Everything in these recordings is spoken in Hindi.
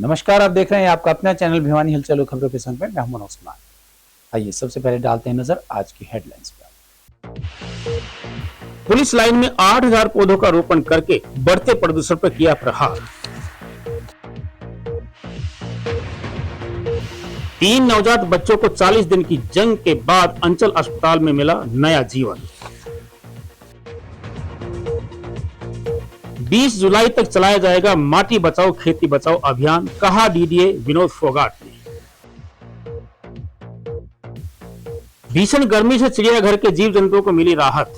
नमस्कार, आप देख रहे हैं आपका अपना चैनल भिवानी हलचल खबरों के संग में मैं हूं मनोज कुमार। आइए सबसे पहले डालते हैं नजर आज की हेडलाइंस पर। पुलिस लाइन में 8000 पौधों का रोपण करके बढ़ते प्रदूषण पर किया प्रहार। 3 नवजात बच्चों को 40 दिन की जंग के बाद अंचल अस्पताल में मिला नया जीवन। 20 जुलाई तक चलाया जाएगा माटी बचाओ खेती बचाओ अभियान, कहा डीडीए विनोद फोगाट ने। भीषण गर्मी से चिड़ियाघर के जीव जंतुओं को मिली राहत।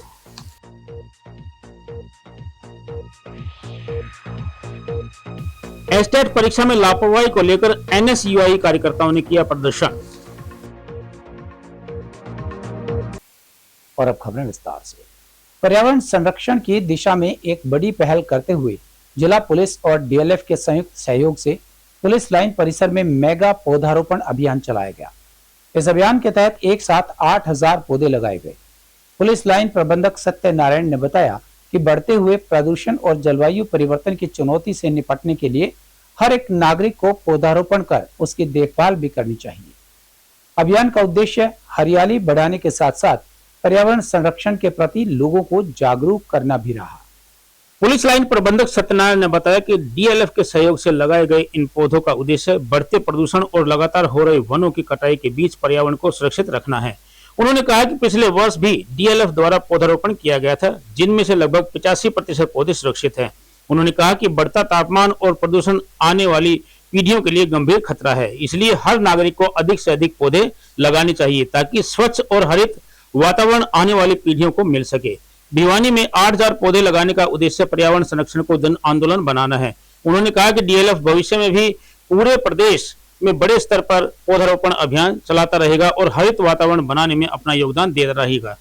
एस्टेट परीक्षा में लापरवाही को लेकर एनएसयूआई कार्यकर्ताओं ने किया प्रदर्शन। और अब खबरें विस्तार से। पर्यावरण संरक्षण की दिशा में एक बड़ी पहल करते हुए जिला पुलिस और डीएलएफ के संयुक्त सहयोग से पुलिस लाइन परिसर में मेगा पौधारोपण अभियान चलाया गया। इस अभियान के तहत एक साथ 8000 पौधे लगाए गए। पुलिस लाइन प्रबंधक सत्यनारायण ने बताया कि बढ़ते हुए प्रदूषण और जलवायु परिवर्तन की चुनौती से निपटने के लिए हर एक नागरिक को पौधारोपण कर उसकी देखभाल भी करनी चाहिए। अभियान का उद्देश्य हरियाली बढ़ाने के साथ साथ पर्यावरण संरक्षण के प्रति लोगों को जागरूक करना भी रहा। पुलिस लाइन प्रबंधक सत्यनारायण ने बताया कि डीएलएफ के सहयोग से लगाए गए इन पौधों का उद्देश्य बढ़ते प्रदूषण और लगातार हो रहे वनों की कटाई के बीच पर्यावरण को सुरक्षित रखना है। उन्होंने कहा कि पिछले वर्ष भी डीएलएफ द्वारा पौधारोपण किया गया था, जिनमें से लगभग 85% पौधे सुरक्षित हैं। उन्होंने कहा कि बढ़ता तापमान और प्रदूषण आने वाली पीढ़ियों के लिए गंभीर खतरा है, इसलिए हर नागरिक को अधिक से अधिक पौधे लगाने चाहिए ताकि स्वच्छ और हरित वातावरण आने वाली पीढ़ियों को मिल सके। भिवानी में 8000 पौधे लगाने का उद्देश्य पर्यावरण संरक्षण को जन आंदोलन बनाना है। उन्होंने कहा कि डीएलएफ भविष्य में भी पूरे प्रदेश में बड़े स्तर पर पौधारोपण अभियान चलाता रहेगा और हरित वातावरण बनाने में अपना योगदान देता रहेगा।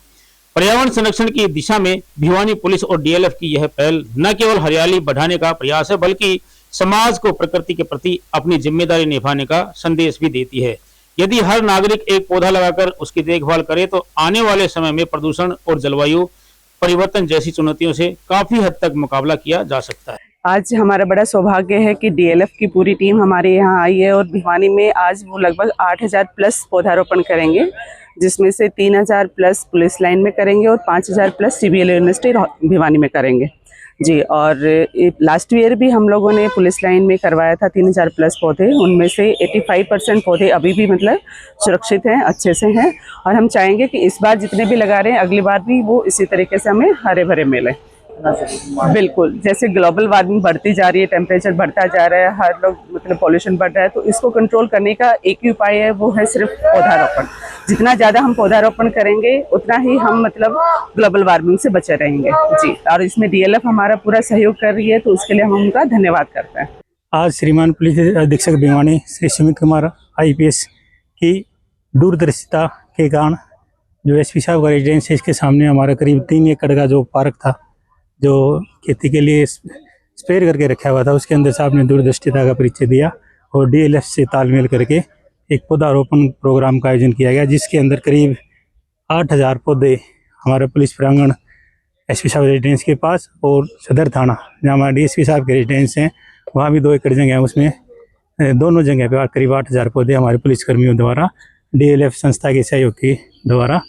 पर्यावरण संरक्षण की दिशा में भिवानी पुलिस और डीएलएफ की यह पहल न केवल हरियाली बढ़ाने का प्रयास है, बल्कि समाज को प्रकृति के प्रति अपनी जिम्मेदारी निभाने का संदेश भी देती है। यदि हर नागरिक एक पौधा लगाकर उसकी देखभाल करे तो आने वाले समय में प्रदूषण और जलवायु परिवर्तन जैसी चुनौतियों से काफी हद तक मुकाबला किया जा सकता है। आज हमारा बड़ा सौभाग्य है कि डीएलएफ की पूरी टीम हमारे यहाँ आई है और भिवानी में आज वो लगभग 8000 प्लस पौधारोपण करेंगे, जिसमें से 3000 प्लस पुलिस लाइन में करेंगे और 5000 प्लस सीबीएल यूनिवर्सिटी भिवानी में करेंगे जी। और लास्ट ईयर भी हम लोगों ने पुलिस लाइन में करवाया था 3000 प्लस पौधे, उनमें से 85% पौधे अभी भी मतलब सुरक्षित हैं, अच्छे से हैं। और हम चाहेंगे कि इस बार जितने भी लगा रहे हैं अगली बार भी वो इसी तरीके से हमें हरे भरे मिले। बिल्कुल, जैसे ग्लोबल वार्मिंग बढ़ती जा रही है, टेम्परेचर बढ़ता जा रहा है, हर लोग मतलब पॉल्यूशन बढ़ रहा है, तो इसको कंट्रोल करने का एक ही उपाय है, वो है सिर्फ पौधारोपण। जितना ज़्यादा हम पौधारोपण करेंगे उतना ही हम मतलब ग्लोबल वार्मिंग से बचे रहेंगे जी। और इसमें डीएलएफ हमारा पूरा सहयोग कर रही है, तो उसके लिए हम उनका धन्यवाद करते हैं। आज श्रीमान पुलिस अधीक्षक भिवानी श्री सुमित कुमार आईपीएस की दूरदर्शिता के कारण जो एसपी साहब का रेजिडेंस है, इसके सामने हमारा करीब 3 एकड़ का जो पार्क था, जो खेती के लिए स्पेयर करके रखा हुआ था, उसके अंदर साहब ने दूरदर्शिता का परिचय दिया और डीएलएफ से तालमेल करके एक पौधारोपण प्रोग्राम का आयोजन किया गया, जिसके अंदर करीब 8000 पौधे हमारे पुलिस प्रांगण एसपी साहब रेजिडेंस के पास और सदर थाना जहाँ हमारे डीएसपी साहब के रेजिडेंस हैं, वहाँ भी 2 एकड़ जगह है, उसमें दोनों जगह पे करीब 8000 पौधे हमारे पुलिसकर्मियों द्वारा डीएलएफ संस्था के सहयोग के द्वारा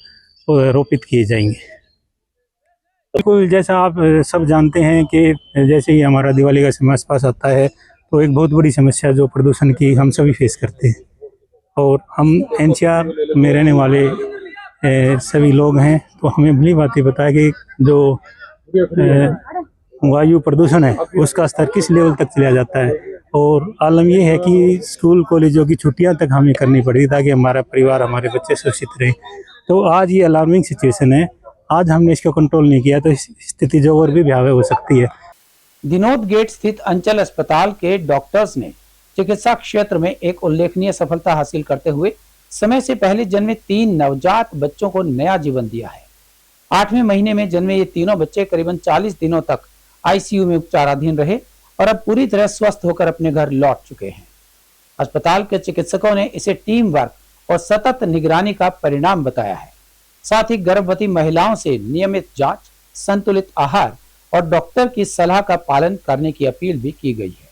रोपित किए जाएंगे। बिल्कुल, जैसा आप सब जानते हैं कि जैसे ही हमारा दिवाली का समय आसपास आता है तो एक बहुत बड़ी समस्या जो प्रदूषण की हम सभी फेस करते हैं, और हम एनसीआर में रहने वाले सभी लोग हैं, तो हमें भली बात ही पता है कि जो वायु प्रदूषण है उसका स्तर किस लेवल तक चला जाता है। और आलम ये है कि स्कूल कॉलेजों की छुट्टियां तक हमें करनी पड़ी ताकि हमारा परिवार, हमारे बच्चे सुरक्षित रहे। तो आज ये अलार्मिंग सिचुएशन है, आज हमने इसको कंट्रोल नहीं किया तो स्थिति जो और भी भयावह हो सकती है। दिनोद गेट स्थित अंचल अस्पताल के डॉक्टर्स ने चिकित्सा क्षेत्र में एक उल्लेखनीय सफलता हासिल करते हुए समय से पहले जन्मे 3 नवजात बच्चों को नया जीवन दिया है। 8वें महीने में जन्मे ये तीनों बच्चे करीबन 40 दिनों तक आईसीयू में उपचाराधीन रहे और अब पूरी तरह स्वस्थ होकर अपने घर लौट चुके हैं। अस्पताल के चिकित्सकों ने इसे टीम वर्क और सतत निगरानी का परिणाम बताया है। साथ ही गर्भवती महिलाओं से नियमित जांच, संतुलित आहार और डॉक्टर की सलाह का पालन करने की अपील भी की गई है।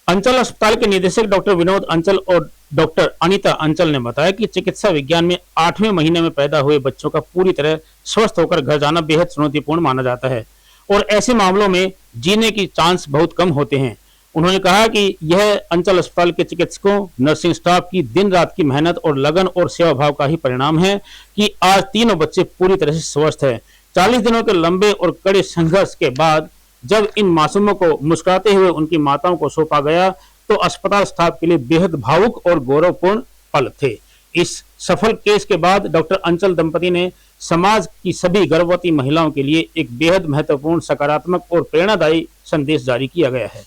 अंचल अस्पताल के निदेशक डॉक्टर विनोद अंचल और डॉक्टर अनीता अंचल ने बताया कि चिकित्सा विज्ञान में 8वें महीने में पैदा हुए बच्चों का पूरी तरह स्वस्थ होकर घर जाना बेहद चुनौतीपूर्ण माना जाता है और ऐसे मामलों में जीने की चांस बहुत कम होते हैं। उन्होंने कहा कि यह अंचल अस्पताल के चिकित्सकों, नर्सिंग स्टाफ की दिन रात की मेहनत और लगन और सेवा भाव का ही परिणाम है कि आज तीनों बच्चे पूरी तरह से स्वस्थ हैं। 40 दिनों के लंबे और कड़े संघर्ष के बाद जब इन मासूमों को मुस्कुराते हुए उनकी माताओं को सौंपा गया तो अस्पताल स्टाफ के लिए बेहद भावुक और गौरवपूर्ण पल थे। इस सफल केस के बाद डॉक्टर अंचल दंपति ने समाज की सभी गर्भवती महिलाओं के लिए एक बेहद महत्वपूर्ण, सकारात्मक और प्रेरणादायी संदेश जारी किया गया है।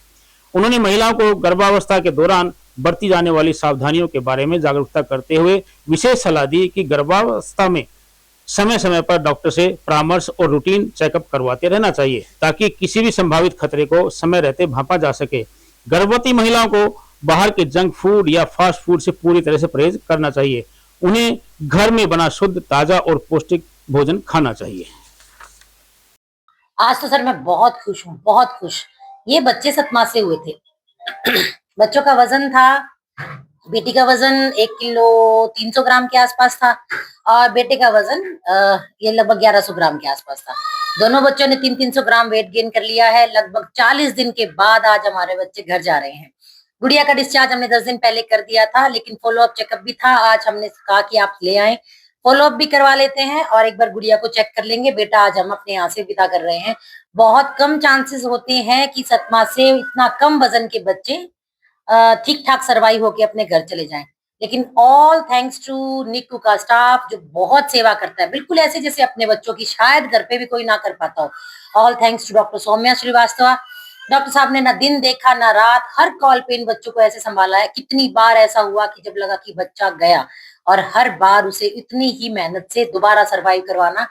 उन्होंने महिलाओं को गर्भावस्था के दौरान बरती जाने वाली सावधानियों के बारे में जागरूकता करते हुए विशेष सलाह दी कि गर्भावस्था में समय समय पर डॉक्टर से परामर्श और रूटीन चेकअप करवाते रहना चाहिए ताकि किसी भी संभावित खतरे को समय रहते भांपा जा सके। गर्भवती महिलाओं को बाहर के जंक फूड या फास्ट फूड से पूरी तरह से परहेज करना चाहिए। उन्हें घर में बना शुद्ध, ताजा और पौष्टिक भोजन खाना चाहिए। आज तो सर मैं बहुत खुश हूँ, बहुत खुश। ये बच्चे 7 माह से हुए थे। बच्चों का वजन था, बेटी का वजन 1 किलो 300 ग्राम के आसपास था और बेटे का वजन ये लगभग 1100 ग्राम के आसपास था। दोनों बच्चों ने 300-300 ग्राम वेट गेन कर लिया है। लगभग 40 दिन के बाद आज हमारे बच्चे घर जा रहे हैं। गुड़िया का डिस्चार्ज हमने 10 दिन पहले कर दिया था, लेकिन फॉलोअप चेकअप भी था। आज हमने कहा कि आप ले आए, फॉलोअप भी करवा लेते हैं और एक बार गुड़िया को चेक कर लेंगे। बेटा आज हम अपने यहाँ से विदा कर रहे हैं। बहुत कम चांसेस होते हैं कि 7 माह से इतना कम वजन के बच्चे ठीक ठाक सर्वाइव होके अपने घर चले जाएं। लेकिन ऑल थैंक्स टू निक्कू का स्टाफ जो बहुत सेवा करता है, बिल्कुल ऐसे जैसे अपने बच्चों की शायद घर पे भी कोई ना कर पाता हो। All thanks to doctor Saumya Srivastava. Doctor साहब ने ना दिन देखा ना रात, हर कॉल पे इन बच्चों को ऐसे संभाला है। कितनी बार ऐसा हुआ कि जब लगा कि बच्चा गया और हर बार उसे इतनी ही मेहनत से दोबारा सर्वाइव करवाना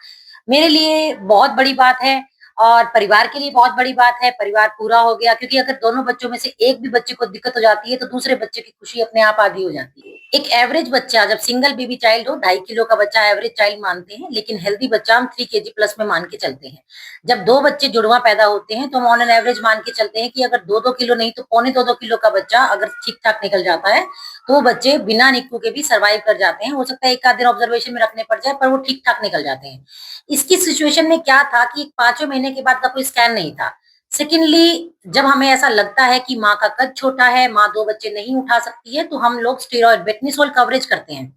मेरे लिए बहुत बड़ी बात है और परिवार के लिए बहुत बड़ी बात है। परिवार पूरा हो गया, क्योंकि अगर दोनों बच्चों में से एक भी बच्चे को दिक्कत हो जाती है तो दूसरे बच्चे की खुशी अपने आप आधी हो जाती है। एक एवरेज बच्चा, जब सिंगल बेबी चाइल्ड हो, 2.5 किलो का बच्चा एवरेज चाइल्ड मानते हैं, लेकिन हेल्दी बच्चा हम 3 kg प्लस में मान के चलते हैं। जब 2 बच्चे जुड़वा पैदा होते हैं तो हम ऑन एन एवरेज मान के चलते हैं कि अगर 2-2 किलो नहीं तो 1.25-2 किलो का बच्चा अगर ठीक ठाक निकल जाता है तो वो बच्चे बिना निक्कू के भी सर्वाइव कर जाते हैं। हो सकता है 1 आध दिन ऑब्जर्वेशन में रखने पड़ जाए, पर वो ठीक ठाक निकल जाते हैं। इसकी सिचुएशन में क्या था कि 5वें महीने के बाद का कोई स्कैन नहीं था। सेकेंडली, जब हमें ऐसा लगता है कि माँ का कद छोटा है, माँ 2 बच्चे नहीं उठा सकती है, तो हम लोग स्टेरॉइड बेटनिसोल कवरेज करते हैं।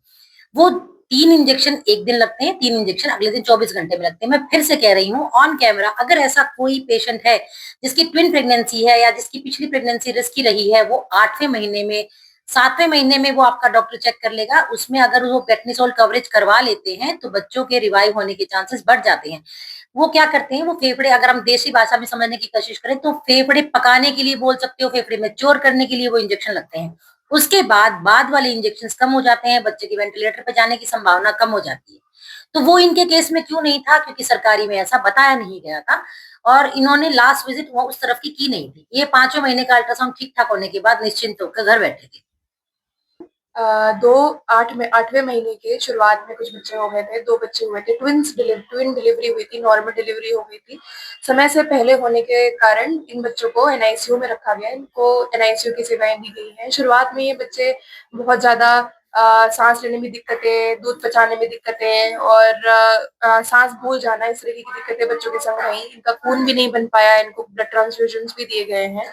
वो 3 इंजेक्शन एक दिन लगते हैं, 3 इंजेक्शन अगले दिन 24 घंटे में लगते हैं। मैं फिर से कह रही हूँ ऑन कैमरा, अगर ऐसा कोई पेशेंट है जिसकी ट्विन प्रेगनेंसी है या जिसकी पिछली प्रेगनेंसी रिस्की रही है, वो 8वें महीने में 7वें महीने में वो आपका डॉक्टर चेक कर लेगा। उसमें अगर वो बेटनिसोल कवरेज करवा लेते हैं तो बच्चों के रिवाइव होने के चांसेस बढ़ जाते हैं। वो क्या करते हैं, वो फेफड़े, अगर हम देसी भाषा में समझने की कोशिश करें तो फेफड़े पकाने के लिए बोल सकते हो, फेफड़े मैच्योर करने के लिए वो इंजेक्शन लगते हैं। उसके बाद वाले इंजेक्शन कम हो जाते हैं, बच्चे की वेंटिलेटर पे जाने की संभावना कम हो जाती है। तो वो इनके केस में क्यों नहीं था, क्योंकि सरकारी में ऐसा बताया नहीं गया था और इन्होंने लास्ट विजिट वो उस तरफ की नहीं थी। ये 5वें महीने का अल्ट्रासाउंड ठीक ठाक होने के बाद निश्चिंत होकर घर बैठे थे। 8वें महीने के शुरुआत में कुछ बच्चे हो गए थे, 2 बच्चे हुए थे। ट्विन डिलीवरी हुई थी, नॉर्मल डिलीवरी हो गई थी। समय से पहले होने के कारण इन बच्चों को एनआईसीयू में रखा गया। इनको एनआईसीयू की सेवाएं दी गई हैं। शुरुआत में ये बच्चे बहुत ज्यादा सांस लेने में दिक्कतें, दूध पचाने में दिक्कतें और सांस भूल जाना, इस तरीके की दिक्कतें बच्चों के संग रही। इनका खून भी नहीं बन पाया, इनको ब्लड ट्रांसफ्यूजन भी दिए गए हैं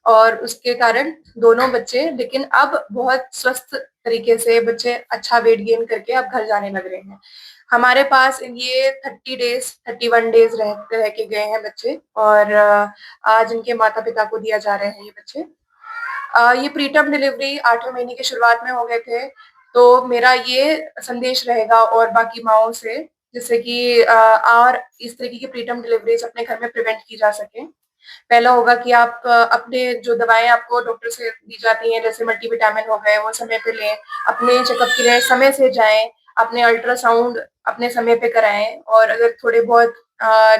और उसके कारण दोनों बच्चे, लेकिन अब बहुत स्वस्थ तरीके से बच्चे अच्छा वेट गेन करके अब घर जाने लग रहे हैं। हमारे पास ये 31 डेज रह के गए हैं बच्चे और आज इनके माता पिता को दिया जा रहे हैं ये बच्चे। ये प्रीटर्म डिलीवरी 8वें महीने की शुरुआत में हो गए थे। तो मेरा ये संदेश रहेगा और बाकी माओं से, जिससे कि और इस तरीके की प्रीटर्म डिलीवरीज अपने घर में प्रिवेंट की जा सके। पहला होगा कि आप अपने जो दवाएं आपको डॉक्टर से दी जाती हैं, जैसे मल्टीविटामिन हो गए, वो समय पे लें। अपने चेकअप के लिए समय से जाएं। अपने अल्ट्रासाउंड अपने समय पे कराएं और अगर थोड़े बहुत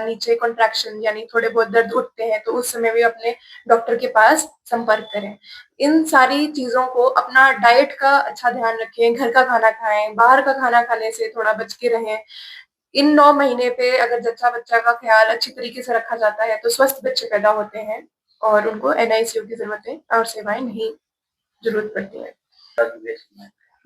नीचे कॉन्ट्रैक्शन यानी थोड़े बहुत दर्द उठते हैं तो उस समय भी अपने डॉक्टर के पास संपर्क करें। इन सारी चीजों को, अपना डाइट का अच्छा ध्यान रखें, घर का खाना खाएं, बाहर का खाना खाने से थोड़ा बच के रहें। इन 9 महीने पे अगर जच्चा बच्चा का ख्याल अच्छी तरीके से रखा जाता है तो स्वस्थ बच्चे पैदा होते हैं और उनको NICU की जरूरतें और सेवाएं नहीं जरूरत पड़ती है।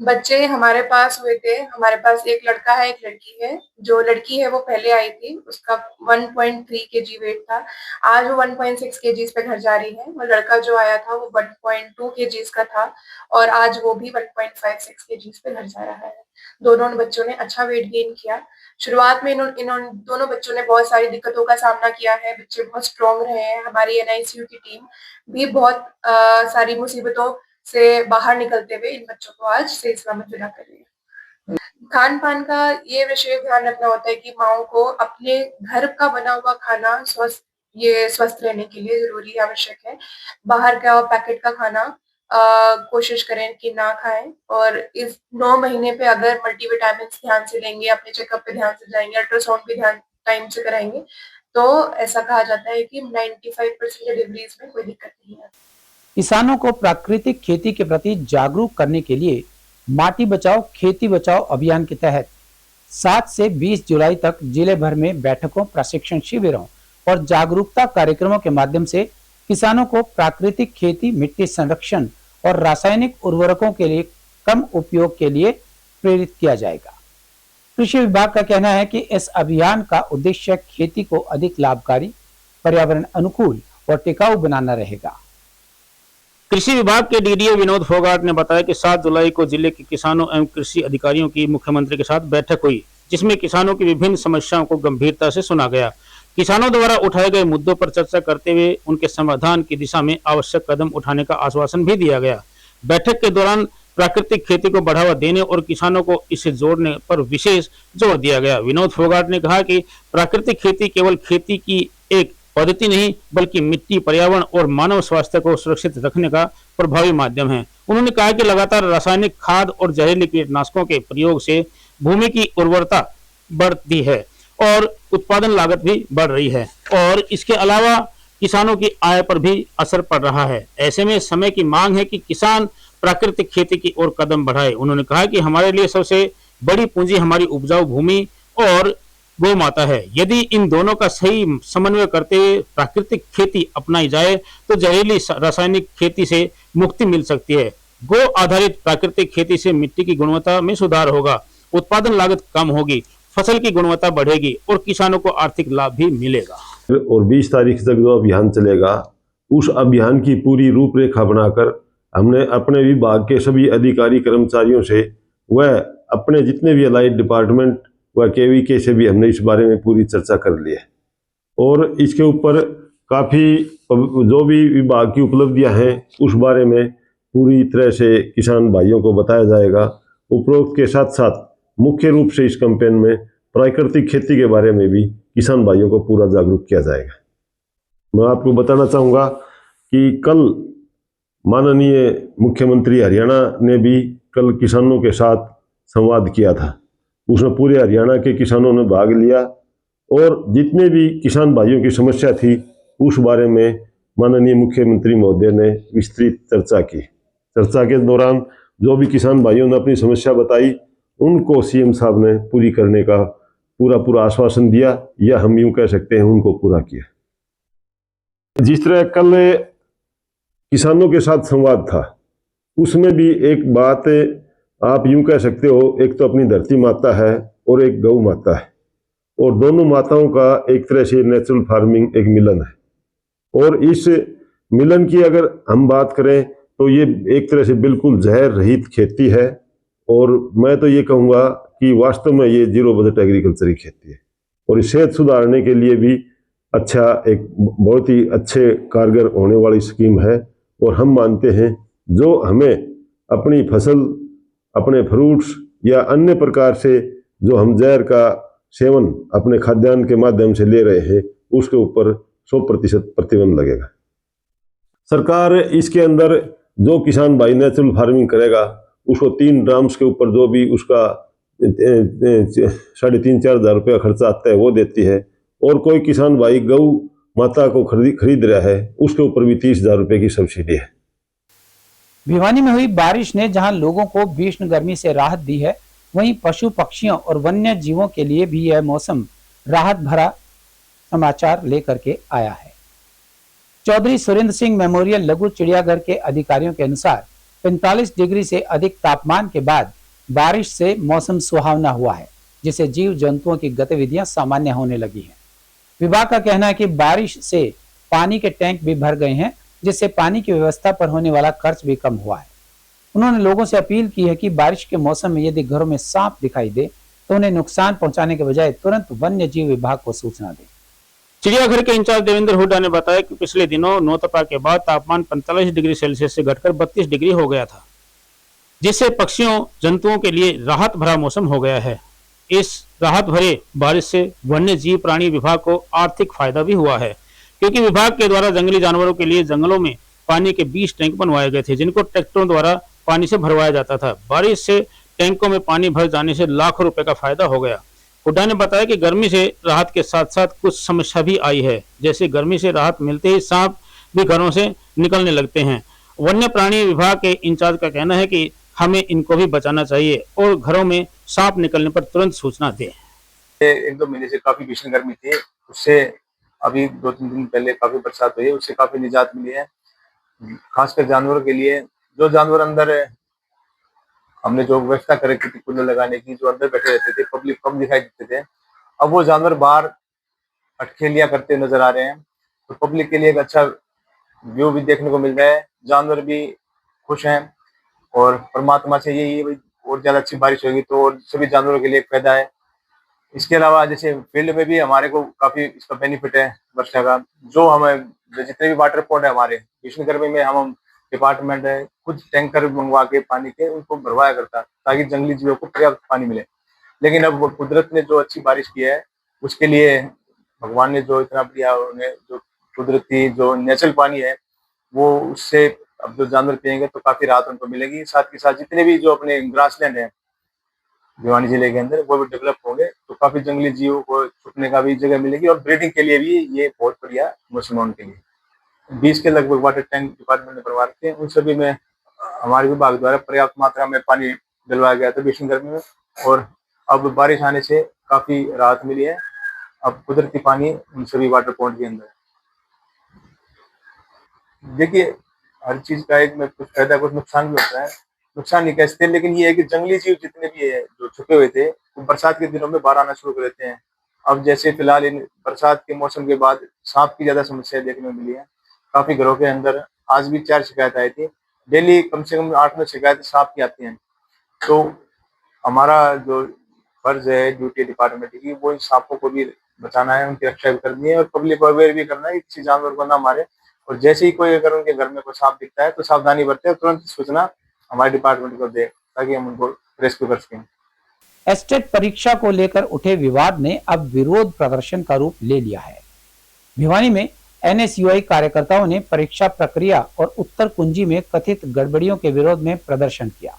बच्चे हमारे पास हुए थे, हमारे पास एक लड़का है, एक लड़की है। जो लड़की है वो पहले आई थी, उसका 1.3 kg वेट था। आज वो 1.6 kg पे घर जा रही है। और लड़का जो आया था वो 1.2 kg का था और आज वो भी 1.56 kg पे घर जा रहा है। दोनों बच्चों ने अच्छा वेट गेन किया। शुरुआत में इन दोनों बच्चों ने बहुत सारी दिक्कतों का सामना किया है। बच्चे बहुत स्ट्रॉन्ग रहे हैं। हमारी NICU की टीम भी बहुत सारी मुसीबतों से बाहर निकलते हुए इन बच्चों को आज सही सलामत विदा कर रही है। खान पान का ये विशेष ध्यान रखना होता है कि माओ को अपने घर का बना हुआ खाना स्वस्थ रहने के लिए जरूरी आवश्यक है। बाहर का पैकेट का खाना कोशिश करें कि ना खाएं। और इस 9 महीने पे अगर मल्टीविटामिन ध्यान से लेंगे, अपने चेकअप पे ध्यान से जाएंगे, अल्ट्रासाउंड भी ध्यान टाइम से कराएंगे, तो ऐसा कहा जाता है कि 95% डिलीवरीज में कोई दिक्कत नहीं है। किसानों को प्राकृतिक खेती के प्रति जागरूक करने के लिए माटी बचाओ खेती बचाओ अभियान के तहत 7 से 20 जुलाई तक जिले भर में बैठकों, प्रशिक्षण शिविरों और जागरूकता कार्यक्रमों के माध्यम से किसानों को प्राकृतिक खेती, मिट्टी संरक्षण और रासायनिक उर्वरकों के लिए कम उपयोग के लिए प्रेरित किया जाएगा। कृषि विभाग का कहना है कि इस अभियान का उद्देश्य खेती को अधिक लाभकारी, पर्यावरण अनुकूल और टिकाऊ बनाना रहेगा। कृषि विभाग के DDO विनोद फोगाट ने बताया कि 7 जुलाई को जिले के किसानों एवं कृषि अधिकारियों की मुख्यमंत्री के साथ बैठक हुई, जिसमें किसानों की विभिन्न समस्याओं को गंभीरता से सुना गया। किसानों द्वारा उठाए गए मुद्दों पर चर्चा करते हुए उनके समाधान की दिशा में आवश्यक कदम उठाने का आश्वासन भी दिया गया। बैठक के दौरान प्राकृतिक खेती को बढ़ावा देने और किसानों को इसे जोड़ने पर विशेष जोर दिया गया। विनोद फोगाट ने कहा कि प्राकृतिक खेती केवल खेती की एक पद्धति नहीं, बल्कि मिट्टी, पर्यावरण और मानव स्वास्थ्य को सुरक्षित रखने का प्रभावी माध्यम है। उन्होंने कहा कि लगातार रासायनिक खाद और जहरीले कीटनाशकों के प्रयोग से भूमि की उर्वरता बढ़ती है और उत्पादन लागत भी बढ़ रही है और इसके अलावा किसानों की आय पर भी असर पड़ रहा है। ऐसे में समय की मांग है कि किसान प्राकृतिक खेती की ओर कदम बढ़ाए। उन्होंने कहा कि हमारे लिए सबसे बड़ी पूंजी हमारी उपजाऊ भूमि और गौ माता है। यदि इन दोनों का सही समन्वय करते हुए प्राकृतिक खेती अपनाई जाए तो जहरीली रासायनिक खेती से मुक्ति मिल सकती है। गौ आधारित प्राकृतिक खेती से मिट्टी की गुणवत्ता में सुधार होगा, उत्पादन लागत कम होगी, फसल की गुणवत्ता बढ़ेगी और किसानों को आर्थिक लाभ भी मिलेगा। और 20 तारीख तक जो अभियान चलेगा, उस अभियान की पूरी रूपरेखा बनाकर हमने अपने विभाग के सभी अधिकारी कर्मचारियों से व अपने जितने भी अलाइड डिपार्टमेंट व KVK से भी हमने इस बारे में पूरी चर्चा कर ली है। और इसके ऊपर काफ़ी जो भी विभाग की उपलब्धियां हैं उस बारे में पूरी तरह से किसान भाइयों को बताया जाएगा। उपरोक्त के साथ साथ मुख्य रूप से इस कैंपेन में प्राकृतिक खेती के बारे में भी किसान भाइयों को पूरा जागरूक किया जाएगा। मैं आपको बताना चाहूँगा कि कल माननीय मुख्यमंत्री हरियाणा ने भी कल किसानों के साथ संवाद किया था। उसमें पूरे हरियाणा के किसानों ने भाग लिया और जितने भी किसान भाइयों की समस्या थी उस बारे में माननीय मुख्यमंत्री महोदय ने विस्तृत चर्चा की। चर्चा के दौरान जो भी किसान भाइयों ने अपनी समस्या बताई उनको CM साहब ने पूरी करने का पूरा आश्वासन दिया, या हम यूँ कह सकते हैं उनको पूरा किया। जिस तरह कल किसानों के साथ संवाद था उसमें भी एक बात आप यूँ कह सकते हो, एक तो अपनी धरती माता है और एक गौ माता है, और दोनों माताओं का एक तरह से नेचुरल फार्मिंग एक मिलन है। और इस मिलन की अगर हम बात करें तो ये एक तरह से बिल्कुल जहर रहित खेती है। और मैं तो ये कहूँगा कि वास्तव में ये 0 बजट एग्रीकल्चर की खेती है और सेहत सुधारने के लिए भी अच्छा, एक बहुत ही अच्छे कारगर होने वाली स्कीम है। और हम मानते हैं जो हमें अपनी फसल, अपने फ्रूट्स या अन्य प्रकार से जो हम जहर का सेवन अपने खाद्यान्न के माध्यम से ले रहे हैं उसके ऊपर 100% प्रतिबंध लगेगा। सरकार इसके अंदर जो किसान भाई नेचुरल फार्मिंग करेगा उसको 3 ड्राम्स के ऊपर जो भी उसका 3,500-4,000 रुपये का खर्चा आता है वो देती है। और कोई किसान भाई गौ माता को खरीद रहा है उसके ऊपर भी 30,000 रुपये की सब्सिडी है। भिवानी में हुई बारिश ने जहां लोगों को भीषण गर्मी से राहत दी है, वहीं पशु पक्षियों और वन्य जीवों के लिए भी यह मौसम राहत भरा समाचार लेकर के आया है। चौधरी सुरेंद्र सिंह मेमोरियल लघु चिड़ियाघर के अधिकारियों के अनुसार 45 डिग्री से अधिक तापमान के बाद बारिश से मौसम सुहावना हुआ है, जिससे जीव जंतुओं की गतिविधियां सामान्य होने लगी हैं। विभाग का कहना है कि बारिश से पानी के टैंक भी भर गए हैं, जिससे पानी की व्यवस्था पर होने वाला खर्च भी कम हुआ है। उन्होंने लोगों से अपील की है कि बारिश के मौसम में यदि घरों में सांप दिखाई दे तो उन्हें नुकसान पहुंचाने के बजाय तुरंत वन्य जीव विभाग को सूचना दें। चिड़ियाघर के इंचार्ज देवेंद्र हुड्डा ने बताया कि पिछले दिनों नौतपा के बाद तापमान 45 डिग्री सेल्सियस से घटकर 32 डिग्री हो गया था, जिससे पक्षियों जंतुओं के लिए राहत भरा मौसम हो गया है। इस राहत भरे बारिश से वन्य जीव प्राणी विभाग को आर्थिक फायदा भी हुआ है, क्योंकि विभाग के द्वारा जंगली जानवरों के लिए जंगलों में पानी के 20 टैंक बनवाए गए थे, जिनको ट्रैक्टरों द्वारा पानी से भरवाया जाता था। बारिश से टैंकों में पानी भर जाने से लाखों रुपए का फायदा हो गया। हुड्डा ने बताया कि गर्मी से राहत के साथ साथ कुछ समस्या भी आई है, जैसे गर्मी से राहत मिलते ही सांप भी घरों से निकलने लगते हैं। वन्य प्राणी विभाग के इंचार्ज का कहना है कि हमें इनको भी बचाना चाहिए और घरों में सांप निकलने पर तुरंत सूचना दें। 1-2 महीने से काफी भीषण गर्मी थी, उससे अभी 2-3 दिन पहले काफी बरसात हुई है, उससे काफी निजात मिली है। खासकर जानवरों के लिए, जो जानवर अंदर हमने जो व्यवस्था कर रखी थी कूलर लगाने की, जो अंदर बैठे रहते थे, पब्लिक कम दिखाई देते थे, अब वो जानवर बाहर अटखेलियां करते नजर आ रहे हैं, तो पब्लिक के लिए एक अच्छा व्यू भी देखने को मिल रहा है। जानवर भी खुश हैं और परमात्मा से यही और ज्यादा अच्छी बारिश होगी तो और सभी जानवरों के लिए एक फायदा है। इसके अलावा जैसे फील्ड में भी हमारे को काफी इसका बेनिफिट है वर्षा का। जो हमें जितने भी वाटर पॉइंट है हमारे भीषण गर्मी में, हम डिपार्टमेंट है खुद टैंकर मंगवा के पानी के उनको भरवाया करता ताकि जंगली जीवों को पर्याप्त पानी मिले। लेकिन अब कुदरत ने जो अच्छी बारिश की है उसके लिए भगवान ने जो इतना दिया, उन्हें जो कुदरती जो नेचुरल पानी है वो उससे अब जो जानवर पियेंगे तो काफी राहत उनको मिलेगी। साथ के साथ जितने भी जो अपने ग्रासलैंड है भिवानी जिले के अंदर वो भी डेवलप होंगे तो काफी जंगली जीवों को छुपने का भी जगह मिलेगी और ब्रीडिंग के लिए भी ये बहुत बढ़िया मौसम है उनके लिए। 20 के लगभग वाटर टैंक डिपार्टमेंट ने बनवा रखे हैं, उन सभी में हमारे विभाग द्वारा पर्याप्त मात्रा में पानी डलवाया गया था भीषण गर्मी में और अब बारिश आने से काफी राहत मिली है। अब कुदरती पानी उन सभी वाटर पॉइंट के अंदर। देखिए हर चीज का एक में कुछ फायदा कुछ नुकसान भी होता है, नुकसान नहीं कह सकते, लेकिन ये है कि जंगली जीव जितने भी है जो छुपे हुए थे वो बरसात के दिनों में बाहर आना शुरू कर देते हैं। अब जैसे फिलहाल इन बरसात के मौसम के बाद सांप की ज्यादा समस्या देखने को मिली है। काफी घरों के अंदर आज भी 4 शिकायत आई थी, डेली कम से कम 8-9 शिकायत सांप की आती हैं। तो हमारा जो फर्ज है ड्यूटी डिपार्टमेंट की वो इन सांपों को भी बचाना है, उनकी रक्षा भी करनी है और पब्लिक को अवेयर भी करना है कि किसी जानवर को ना मारे। और जैसे ही कोई अगर उनके घर में कोई सांप दिखता है तो सावधानी बरते और तुरंत सूचना हमारे डिपार्टमेंट को दे ताकि हम उनको रेस्क्यू कर सकें। एस्टेट परीक्षा को लेकर उठे विवाद ने अब विरोध प्रदर्शन का रूप ले लिया है। भिवानी में एनएसयूआई कार्यकर्ताओं ने परीक्षा प्रक्रिया और उत्तर कुंजी में कथित गड़बड़ियों के विरोध में प्रदर्शन किया।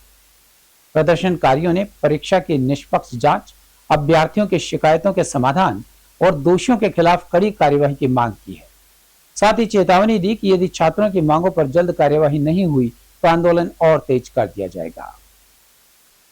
प्रदर्शनकारियों ने परीक्षा की निष्पक्ष जांच, अभ्यर्थियों की शिकायतों के समाधान और दोषियों के खिलाफ कड़ी कार्यवाही की मांग की है। साथ ही चेतावनी दी कि यदि छात्रों की मांगों पर जल्द कार्यवाही नहीं हुई तो आंदोलन और तेज कर दिया जाएगा।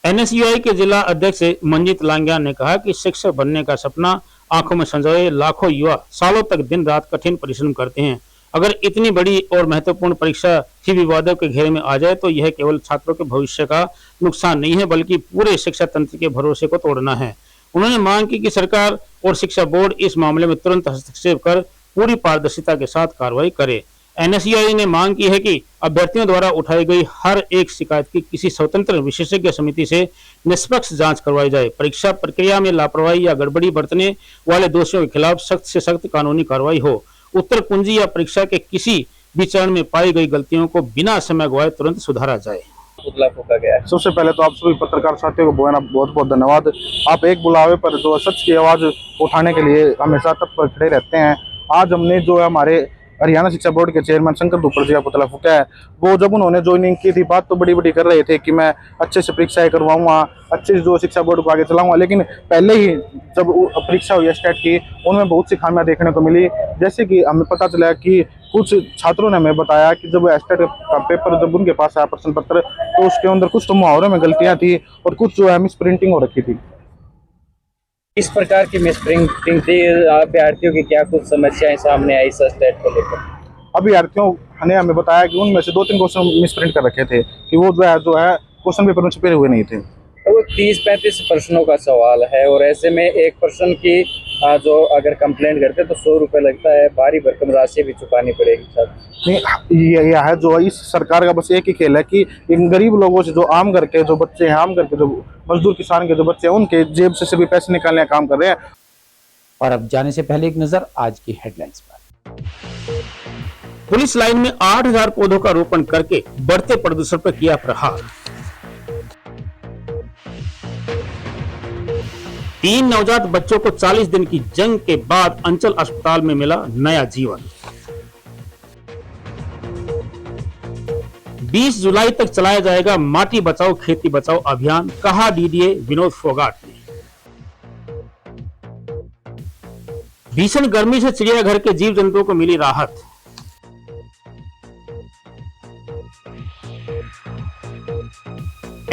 एनएसयूआई के जिला अध्यक्ष मंजीत लांगिया ने कहा कि शिक्षक बनने का सपना आंखों में संजोए लाखों युवा सालों तक दिन रात कठिन परिश्रम करते हैं। अगर इतनी बड़ी और महत्वपूर्ण परीक्षा ही विवादों के घेरे में आ जाए तो यह केवल छात्रों के भविष्य का नुकसान नहीं है बल्कि पूरे शिक्षा तंत्र के भरोसे को तोड़ना है। उन्होंने मांग की कि सरकार और शिक्षा बोर्ड इस मामले में तुरंत हस्तक्षेप कर पूरी पारदर्शिता के साथ कार्रवाई करे। एनएसयूआई ने मांग की है कि अभ्यर्थियों द्वारा उठाई गई हर एक शिकायत की किसी स्वतंत्र विशेषज्ञ समिति से निष्पक्ष जांच करवाई जाए। परीक्षा प्रक्रिया में लापरवाही या गड़बड़ी बरतने वाले दोषियों के खिलाफ सख्त से सख्त कानूनी कार्रवाई हो। उत्तर कुंजी या परीक्षा के किसी भी चरण में पाई गई गलतियों को बिना समय गवाए तुरंत सुधारा जाए। सबसे पहले तो आप सभी पत्रकार साथियों को बहुत बहुत धन्यवाद। आप एक बुलावे पर जो सच की आवाज उठाने के लिए हमेशा तत्पर खड़े रहते हैं। आज हमने जो है हमारे हरियाणा शिक्षा बोर्ड के चेयरमैन शंकर दुपर जी का पुतला फूका है। वो जब उन्होंने ज्वाइनिंग की थी बात तो बड़ी बड़ी कर रहे थे कि मैं अच्छे से परीक्षाएं करवाऊंगा, अच्छे से जो शिक्षा बोर्ड को आगे चलाऊंगा, लेकिन पहले ही जब परीक्षा हुई स्टार्ट की उनमें बहुत सी खामियां देखने को मिली। जैसे कि हमें पता चला कि कुछ छात्रों ने हमें बताया कि जब स्टेट का पेपर जब उनके पास आया प्रश्न पत्र तो उसके अंदर कुछ तो मुहावरों में गलतियां थी और कुछ जो है मिस प्रिंटिंग हो रखी थी। इस प्रकार की मिस प्रिंटिंग थी, अभ्यर्थियों की क्या कुछ समस्याएं सामने आई स्टेट को लेकर? अभ्यर्थियों ने हमें बताया कि उनमें से 2-3 क्वेश्चन मिसप्रिंट कर रखे थे कि वो जो है क्वेश्चन पेपर में छपे हुए नहीं थे। तो वो 30-35 प्रश्नों का सवाल है और ऐसे में एक पर्सन की जो अगर कंप्लेंट करते तो 100 रुपये लगता है, भारी भरकम राशि भी चुकानी पड़ेगी सर। नहीं, ये है जो इस सरकार का बस एक ही खेल है कि इन गरीब लोगों से, जो आम करके जो बच्चे हैं, आम करके जो मजदूर किसान के जो बच्चे हैं, उनके जेब से सभी पैसे निकालने का काम कर रहे हैं। और अब जाने से पहले एक नजर आज की हेडलाइंस पर। पुलिस लाइन में 8000 पौधों का रोपण करके बढ़ते प्रदूषण पर किया प्रहार। 3 नवजात बच्चों को 40 दिन की जंग के बाद अंचल अस्पताल में मिला नया जीवन। 20 जुलाई तक चलाया जाएगा माटी बचाओ खेती बचाओ अभियान, कहा डीडीए विनोद फोगाट ने। भीषण गर्मी से चिड़ियाघर के जीव जंतुओं को मिली राहत।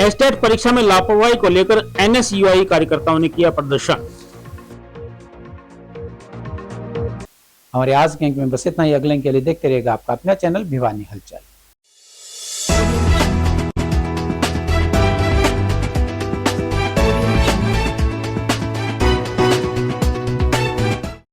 एस्टेट परीक्षा में लापरवाही को लेकर एनएसयूआई कार्यकर्ताओं ने किया प्रदर्शन। हमारे आज के अंक में बस इतना ही। अगले अंक के लिए देखते रहिएगा आपका अपना चैनल भिवानी हलचल।